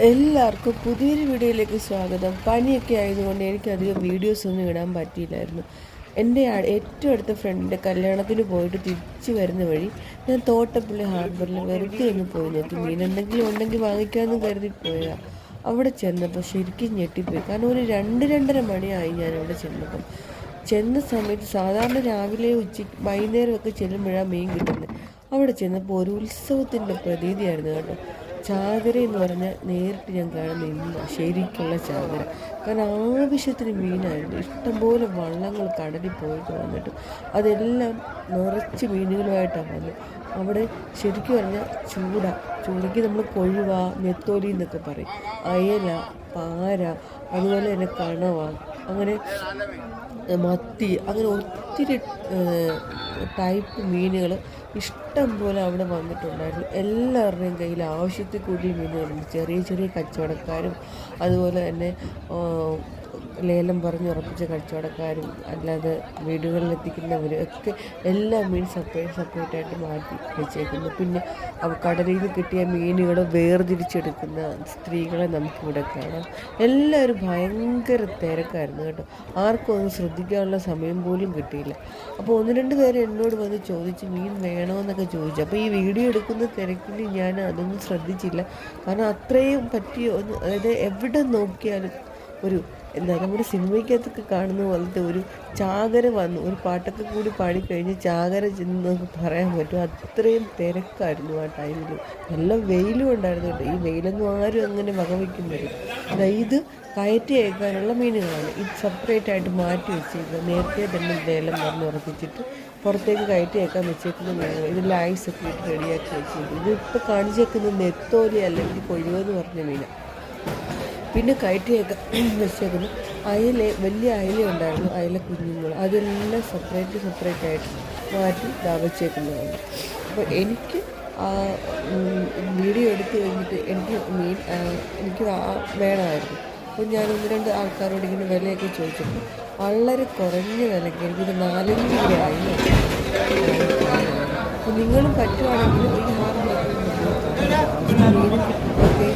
എല്ലാവർക്കും പുതിയൊരു വീഡിയോയിലേക്ക് സ്വാഗതം. പനിയൊക്കെ ആയതുകൊണ്ട് എനിക്കധികം വീഡിയോസൊന്നും ഇടാൻ പറ്റിയില്ലായിരുന്നു. എൻ്റെ ഏറ്റവും അടുത്ത ഫ്രണ്ടിൻ്റെ കല്യാണത്തിന് പോയിട്ട് തിരിച്ചു വരുന്ന വഴി ഞാൻ തോട്ടപ്പള്ളി ഹാർബറിൽ വെറുതെ ഒന്ന് പോയി നോക്കി. മീനുണ്ടെങ്കിലും ഉണ്ടെങ്കിൽ വാങ്ങിക്കാമെന്ന് കരുതി പോയാൽ അവിടെ ചെന്നപ്പോൾ ശരിക്കും ഞെട്ടിപ്പോയി. കാരണം ഒരു 2-2:30 മണിയായി ഞാൻ അവിടെ ചെന്നപ്പം. ചെന്ന സമയത്ത് സാധാരണ രാവിലെ വൈകുന്നേരമൊക്കെ ചെല്ലുമ്പോഴാണ് മീൻ കിട്ടുന്നത്. അവിടെ ചെന്നപ്പോൾ ഒരു ഉത്സവത്തിൻ്റെ പ്രതീതിയായിരുന്നു കേട്ടോ. ചാകര എന്ന് പറഞ്ഞാൽ നേരിട്ട് ഞാൻ കാണുന്ന ഇന്ന് ശരിക്കുള്ള ചാകര. കാരണം ആവശ്യത്തിന് മീനായിരുന്നു. ഇഷ്ടംപോലെ വള്ളങ്ങൾ കടലിൽ പോയിട്ട് വന്നിട്ട് അതെല്ലാം നിറച്ച് മീനുകളുമായിട്ടാണ് വന്നത്. അവിടെ ശരിക്കും പറഞ്ഞാൽ ചൂടയ്ക്ക് നമ്മൾ കൊഴുവ, നെത്തോലി എന്നൊക്കെ പറയും, അയല, പാര, അതുപോലെ തന്നെ കണവ, അങ്ങനെ മത്തി, അങ്ങനെ ഒത്തിരി ടൈപ്പ് മീനുകൾ ഇഷ്ടം പോലെ അവിടെ വന്നിട്ടുണ്ടായിരുന്നു. എല്ലാവരുടെയും കയ്യിൽ ആവശ്യത്തിൽ കൂടിയ മീനുകളുണ്ട്. ചെറിയ ചെറിയ കച്ചവടക്കാരും അതുപോലെ തന്നെ ലേലം പറഞ്ഞുറപ്പിച്ച കച്ചവടക്കാരും അല്ലാതെ വീടുകളിലെത്തിക്കുന്നവരും ഒക്കെ എല്ലാ മീൻ സെപ്പറേറ്റായിട്ട് മാറ്റി വെച്ചേക്കുന്നു. പിന്നെ കടലിൽ നിന്ന് കിട്ടിയ മീനുകൾ വേർതിരിച്ചെടുക്കുന്ന സ്ത്രീകളെ നമുക്കിവിടെ കാണാം. എല്ലാവരും ഭയങ്കര തിരക്കായിരുന്നു കേട്ടോ. ആർക്കും ഒന്നും ശ്രദ്ധിക്കാനുള്ള സമയം പോലും കിട്ടിയില്ല. അപ്പോൾ 1-2 പേര് എന്നോട് വന്ന് ചോദിച്ച് മീൻ വേണമെന്നൊക്കെ ചോദിച്ചു. അപ്പോൾ ഈ വീഡിയോ എടുക്കുന്ന തിരക്കിൽ ഞാൻ അതൊന്നും ശ്രദ്ധിച്ചില്ല. കാരണം അത്രയും പറ്റിയ ഒന്ന്, അതായത് എവിടെ നോക്കിയാലും ഒരു നമ്മുടെ സിനിമയ്ക്കകത്തൊക്കെ കാണുന്ന പോലത്തെ ഒരു ചാകര വന്നു. ഒരു പാട്ടൊക്കെ കൂടി പാടിക്കഴിഞ്ഞ് ചാകര ചെന്നൊക്കെ പറയാൻ പറ്റും. അത്രയും തിരക്കായിരുന്നു ആ ടൈമിൽ. നല്ല വെയിലും ഉണ്ടായിരുന്നു കേട്ടോ. ഈ വെയിലൊന്നും ആരും അങ്ങനെ വകവയ്ക്കുന്നില്ല. ഇത് കയറ്റി അയക്കാനുള്ള മീനുകളാണ്. ഇത് സെപ്പറേറ്റായിട്ട് മാറ്റി വെച്ചേക്കുക. നേരത്തെ തന്നെ ലേലം പറഞ്ഞ് ഉറപ്പിച്ചിട്ട് പുറത്തേക്ക് കയറ്റി അയക്കാൻ വെച്ചേക്കുന്ന മീനുകൾ. ഇതിൽ ഐസൊക്കെ ഇട്ട് റെഡിയാക്കി വെച്ചേക്കും. ഇതിപ്പോൾ കാണിച്ചേക്കുന്ന നെത്തോലി അല്ലെങ്കിൽ കൊഴുവെന്ന് പറഞ്ഞ മീനാണ്. പിന്നെ കയറ്റിയൊക്കെ വെച്ചേക്കുന്നു വലിയ അയല ഉണ്ടായിരുന്നു, അയല കുഞ്ഞുങ്ങൾ, അതെല്ലാം സെപ്പറേറ്റായിട്ട് മാറ്റി വെച്ചേക്കുന്നതാണ്. അപ്പോൾ എനിക്ക് വീഡിയോ എടുത്തു കഴിഞ്ഞിട്ട് എനിക്ക് വേണമായിരുന്നു. അപ്പോൾ ഞാൻ 1-2 ആൾക്കാരോട് ഇങ്ങനെ വിലയൊക്കെ ചോദിച്ചപ്പോൾ വളരെ കുറഞ്ഞ വിലയ്ക്ക് എനിക്കൊരു 4-5 കിലോ അയല. അപ്പോൾ നിങ്ങളും പറ്റുവാണെങ്കിൽ ഈ ഹാർബറൊക്കെ മീനും കിട്ടും.